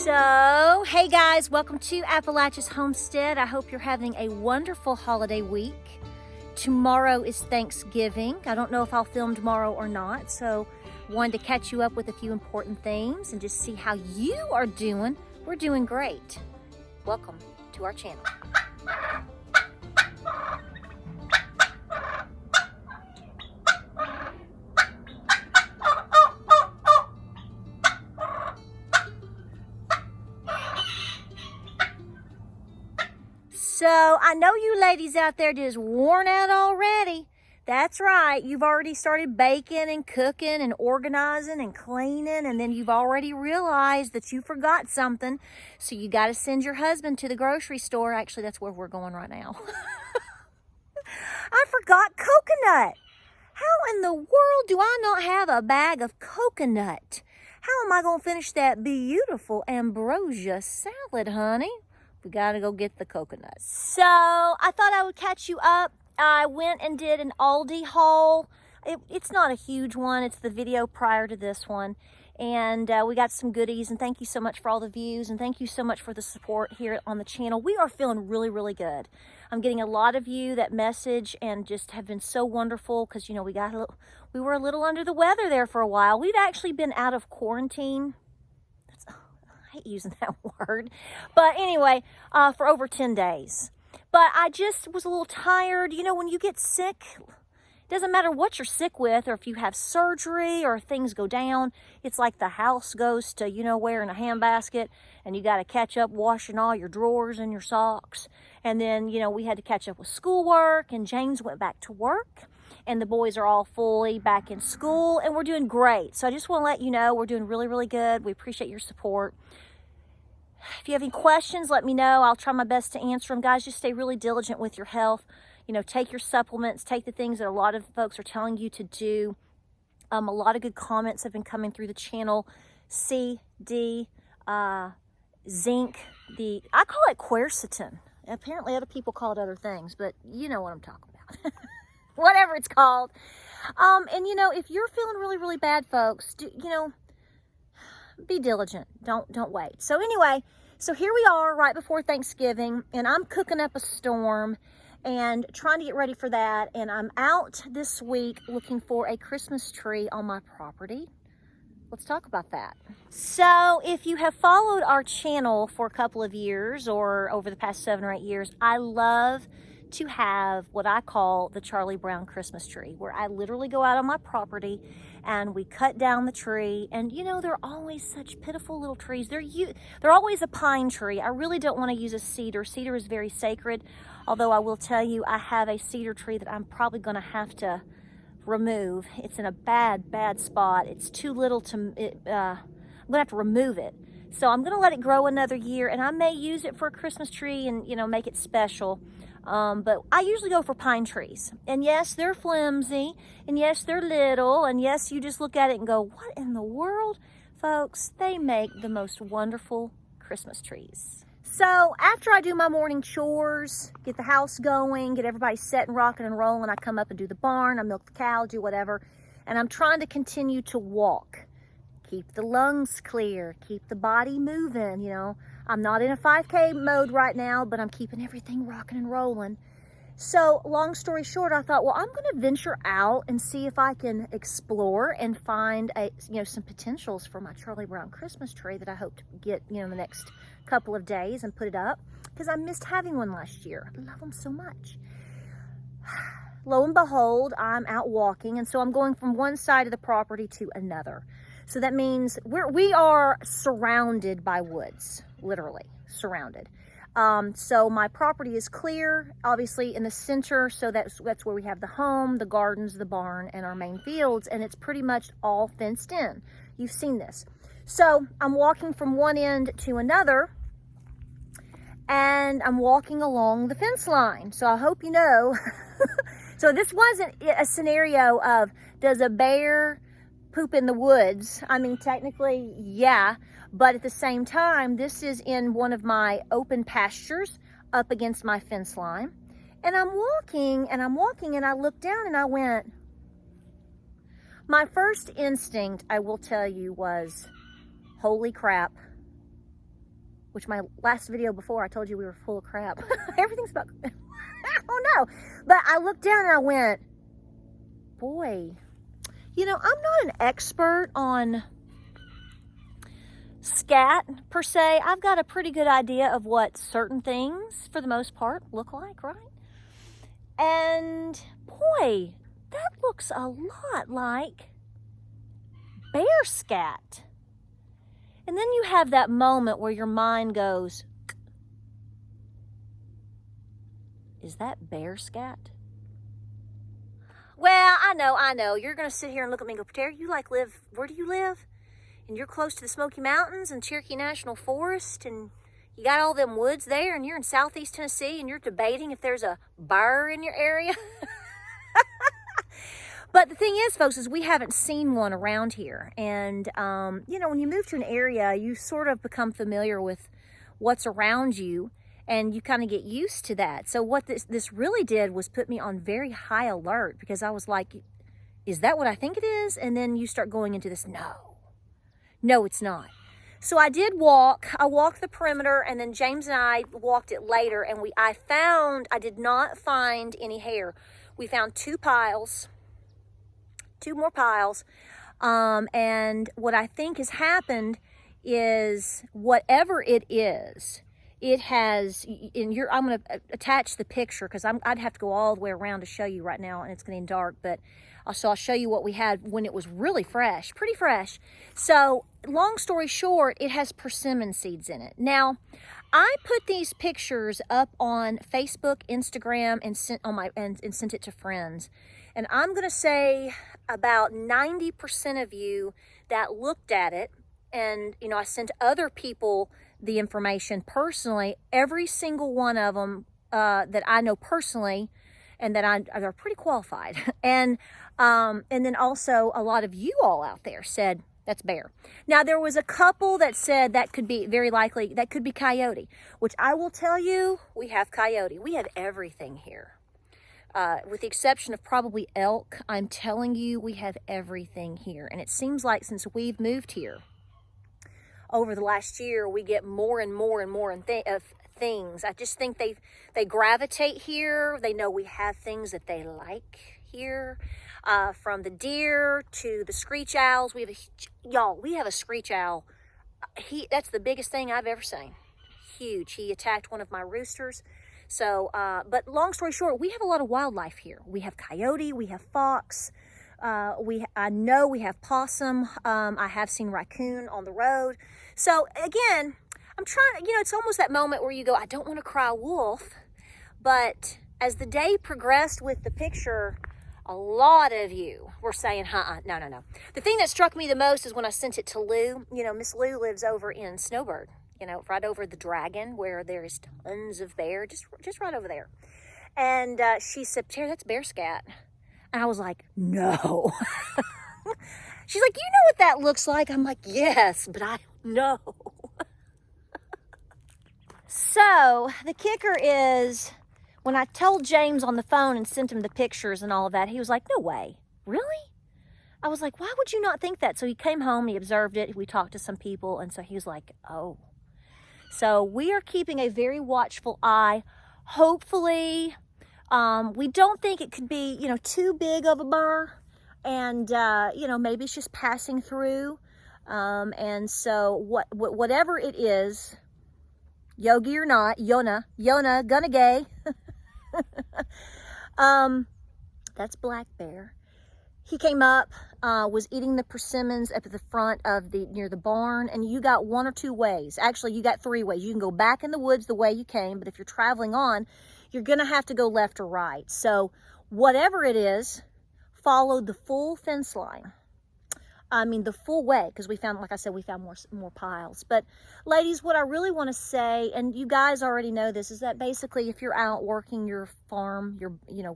So, hey guys, welcome to Appalachia's Homestead. I hope you're having a wonderful holiday week. Tomorrow is Thanksgiving. I don't know if I'll film tomorrow or not, so wanted to catch you up with a few important things and just see how you are doing. We're doing great. Welcome to our channel. So I know you ladies out there just worn out already. That's right. You've already started baking and cooking and organizing and cleaning, and then you've already realized that you forgot something. So you got to send your husband to the grocery store. Actually, that's where we're going right now. I forgot coconut. How in the world do I not have a bag of coconut? How am I going to finish that beautiful ambrosia salad, honey? We got to go get the coconuts. So I thought I would catch you up. I went and did an Aldi haul. It's not a huge one. It's the video prior to this one. And we got some goodies. And thank you so much for all the views. And thank you so much for the support here on the channel. We are feeling really, really good. I'm getting a lot of you that message and just have been so wonderful. Because, you know, we were a little under the weather there for a while. We've actually been out of quarantine. I hate using that word, but anyway, for over 10 days. But I just was a little tired. You know, when you get sick, it doesn't matter what you're sick with, or if you have surgery or things go down, it's like the house goes to, you know, where in a handbasket, and you got to catch up washing all your drawers and your socks. And then, you know, we had to catch up with schoolwork, and James went back to work, and the boys are all fully back in school, and we're doing great. So I just want to let you know we're doing really, really good. We appreciate your support. If you have any questions, let me know. I'll try my best to answer them. Guys, just stay really diligent with your health. You know, take your supplements, take the things that a lot of folks are telling you to do. A lot of good comments have been coming through the channel. C, D, zinc, I call it quercetin. Apparently other people call it other things, but you know what I'm talking about. Whatever it's called. And you know, if you're feeling really, really bad, folks, be diligent. Don't wait. So anyway, so here we are right before Thanksgiving, and I'm cooking up a storm and trying to get ready for that. And I'm out this week looking for a Christmas tree on my property. Let's talk about that. So if you have followed our channel for a couple of years or over the past 7 or 8 years, I love to have what I call the Charlie Brown Christmas tree, where I literally go out on my property and we cut down the tree. And you know, they're always such pitiful little trees. They're always a pine tree. I really don't want to use a cedar. Cedar is very sacred, although I will tell you I have a cedar tree that I'm probably going to have to remove. It's in a bad spot. It's too little to I'm going to have to remove it. So I'm going to let it grow another year, and I may use it for a Christmas tree and, you know, make it special. But I usually go for pine trees. And yes, they're flimsy. And yes, they're little. And yes, you just look at it and go, what in the world? Folks, they make the most wonderful Christmas trees. So after I do my morning chores, get the house going, get everybody set and rocking and rolling, I come up and do the barn, I milk the cow, do whatever. And I'm trying to continue to walk. Keep the lungs clear, keep the body moving, you know. I'm not in a 5K mode right now, but I'm keeping everything rocking and rolling. So long story short, I thought, well, I'm going to venture out and see if I can explore and find some potentials for my Charlie Brown Christmas tree that I hope to get, you know, in the next couple of days and put it up, because I missed having one last year. I love them so much. Lo and behold, I'm out walking, and so I'm going from one side of the property to another. So that means we are surrounded by woods, literally surrounded. So my property is clear, obviously in the center. So that's where we have the home, the gardens, the barn, and our main fields. And it's pretty much all fenced in. You've seen this. So I'm walking from one end to another, and I'm walking along the fence line. So I hope you know. So this wasn't a scenario of, does a bear poop in the woods? I mean, technically, yeah, but at the same time, this is in one of my open pastures up against my fence line. And I'm walking, and I look down and I went, my first instinct, I will tell you, was, holy crap, which my last video before I told you we were full of crap. Everything's about, oh no. But I looked down and I went, boy, you know, I'm not an expert on scat per se. I've got a pretty good idea of what certain things, for the most part, look like, right? And boy, that looks a lot like bear scat. And then you have that moment where your mind goes, is that bear scat? Well, I know. You're going to sit here and look at me and go, Patara, you like live, where do you live? And you're close to the Smoky Mountains and Cherokee National Forest, and you got all them woods there, and you're in Southeast Tennessee, and you're debating if there's a bear in your area. But the thing is, folks, is we haven't seen one around here. And, you know, when you move to an area, you sort of become familiar with what's around you, and you kind of get used to that. So what this really did was put me on very high alert, because I was like, is that what I think it is? And then you start going into this, no, it's not. So I did walk. I walked the perimeter, and then James and I walked it later, and I did not find any hair. We found two more piles. And what I think has happened is, whatever it is, it has, I'm going to attach the picture, because I'd have to go all the way around to show you right now, and it's getting dark, but I'll show you what we had when it was really fresh, pretty fresh. So long story short, it has persimmon seeds in it. Now, I put these pictures up on Facebook, Instagram, and sent it to friends. And I'm going to say about 90% of you that looked at it, and, you know, I sent other people the information personally, every single one of them that I know personally, and that are pretty qualified. And then also a lot of you all out there said, that's bear. Now, there was a couple that said that could be, very likely, that could be coyote, which I will tell you, we have coyote. We have everything here. With the exception of probably elk, I'm telling you, we have everything here. And it seems like since we've moved here, over the last year, we get more and more and more of things. I just think they gravitate here. They know we have things that they like here. From the deer to the screech owls. We have a screech owl. That's the biggest thing I've ever seen. Huge. He attacked one of my roosters. So, but long story short, we have a lot of wildlife here. We have coyote, we have fox, I know we have possum. I have seen raccoon on the road. So again, I'm trying, you know, it's almost that moment where you go, I don't want to cry wolf. But as the day progressed with the picture, a lot of you were saying, no. The thing that struck me the most is when I sent it to Lou. You know, Miss Lou lives over in Snowbird, you know, right over the Dragon, where there's tons of bear, just right over there. And she said, Patara, that's bear scat. And I was like, no. She's like, you know what that looks like? I'm like, yes, but I know. So the kicker is, when I told James on the phone and sent him the pictures and all of that, he was like, no way. Really? I was like, why would you not think that? So he came home, he observed it, we talked to some people, and so he was like, oh. So we are keeping a very watchful eye. Hopefully, we don't think it could be, you know, too big of a burr, and, you know, maybe it's just passing through. And so whatever it is, Yogi or not, Yona, gonna gay. That's black bear. He came up, was eating the persimmons up at the front of near the barn, and you got one or two ways. Actually, you got three ways. You can go back in the woods the way you came, but if you're traveling on, you're gonna have to go left or right. So whatever it is, follow the full fence line. I mean, the full way, because we found, like I said, we found more piles. But ladies, what I really want to say, and you guys already know this, is that basically if you're out working your farm,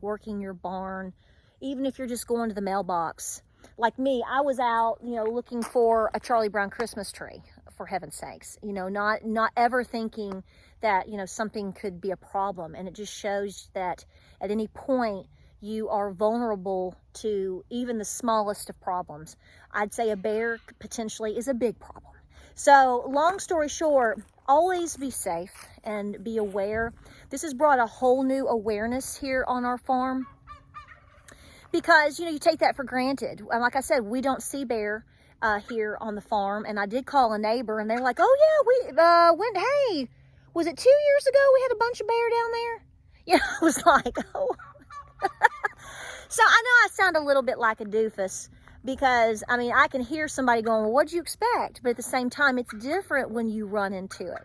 working your barn, even if you're just going to the mailbox, like me, I was out, you know, looking for a Charlie Brown Christmas tree, for heaven's sakes, you know, not ever thinking that, you know, something could be a problem. And it just shows that at any point, you are vulnerable to even the smallest of problems. I'd say a bear potentially is a big problem. So long story short, always be safe and be aware. This has brought a whole new awareness here on our farm because, you know, you take that for granted. And like I said, we don't see bear here on the farm. And I did call a neighbor and they're like, oh yeah, hey, was it 2 years ago we had a bunch of bear down there? You know, I was like, oh. So I know I sound a little bit like a doofus because, I mean, I can hear somebody going, well, what'd you expect? But at the same time, it's different when you run into it.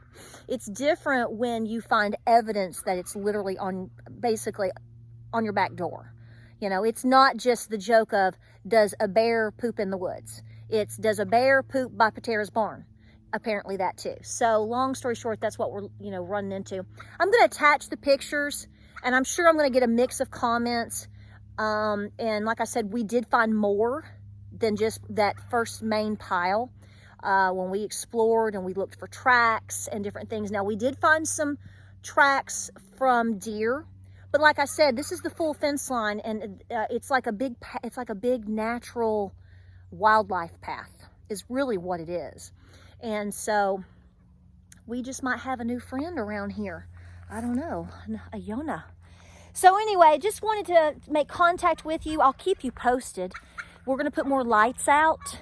It's different when you find evidence that it's literally basically on your back door. You know, it's not just the joke of, does a bear poop in the woods? It's, does a bear poop by Patara's barn? Apparently that too. So long story short, that's what we're, you know, running into. I'm going to attach the pictures and I'm sure I'm going to get a mix of comments. And like I said, we did find more than just that first main pile when we explored and we looked for tracks and different things. Now we did find some tracks from deer, but like I said, this is the full fence line and it's like a big natural wildlife path is really what it is. And so we just might have a new friend around here. I don't know, a Yona. So anyway, just wanted to make contact with you. I'll keep you posted. We're going to put more lights out.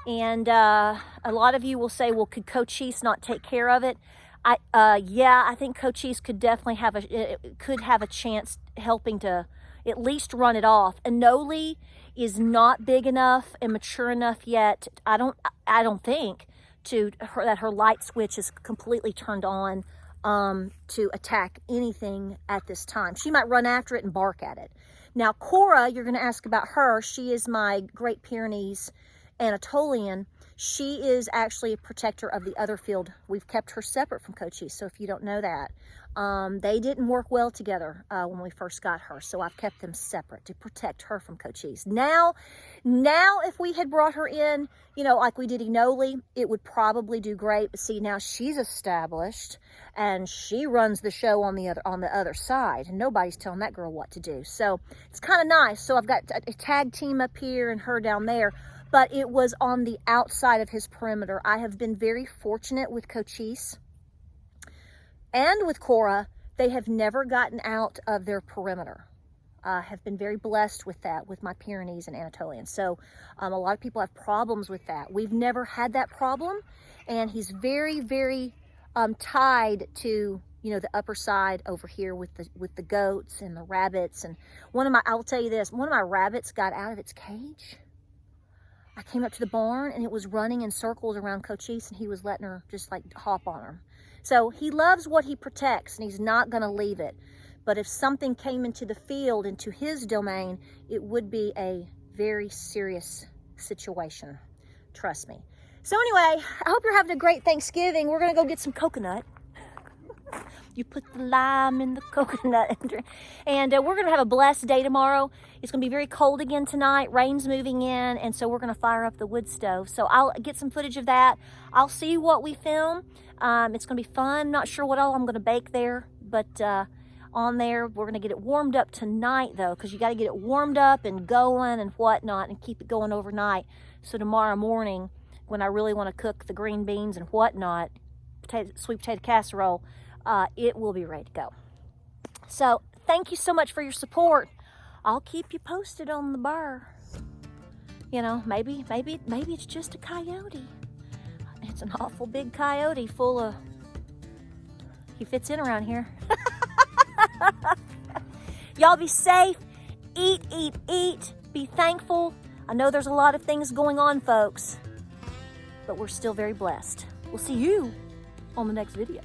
And a lot of you will say, well, could Cochise not take care of it? Yeah, I think Cochise could definitely have a chance helping to at least run it off. Anole is not big enough and mature enough yet. I don't think that her light switch is completely turned on to attack anything at this time. She might run after it and bark at it. Now, Cora, you're going to ask about her. She is my Great Pyrenees Anatolian. She is actually a protector of the other field. We've kept her separate from Cochise, so if you don't know that. They didn't work well together when we first got her, so I've kept them separate to protect her from Cochise. Now if we had brought her in, you know, like we did Enole, it would probably do great. But see, now she's established and she runs the show on the other side, and nobody's telling that girl what to do. So it's kind of nice. So I've got a tag team up here and her down there, but it was on the outside of his perimeter. I have been very fortunate with Cochise and with Cora. They have never gotten out of their perimeter. Have been very blessed with that, with my Pyrenees and Anatolian. So a lot of people have problems with that. We've never had that problem, and he's very, very tied to, you know, the upper side over here with the goats and the rabbits. And I'll tell you this, one of my rabbits got out of its cage. I came up to the barn and it was running in circles around Cochise, and he was letting her just like hop on her. So he loves what he protects and he's not going to leave it. But if something came into the field, into his domain, it would be a very serious situation. Trust me. So anyway, I hope you're having a great Thanksgiving. We're going to go get some coconut. You put the lime in the coconut. And we're going to have a blessed day tomorrow. It's going to be very cold again tonight. Rain's moving in. And so we're going to fire up the wood stove. So I'll get some footage of that. I'll see what we film. It's going to be fun. Not sure what all I'm going to bake there. But on there, we're going to get it warmed up tonight, though. Because you got to get it warmed up and going and whatnot. And keep it going overnight. So tomorrow morning, when I really want to cook the green beans and whatnot, sweet potato casserole, it will be ready to go. So thank you so much for your support. I'll keep you posted on the burr. You know, maybe it's just a coyote. It's an awful big coyote full of, he fits in around here. Y'all be safe, eat, be thankful. I know there's a lot of things going on, folks, but we're still very blessed. We'll see you on the next video.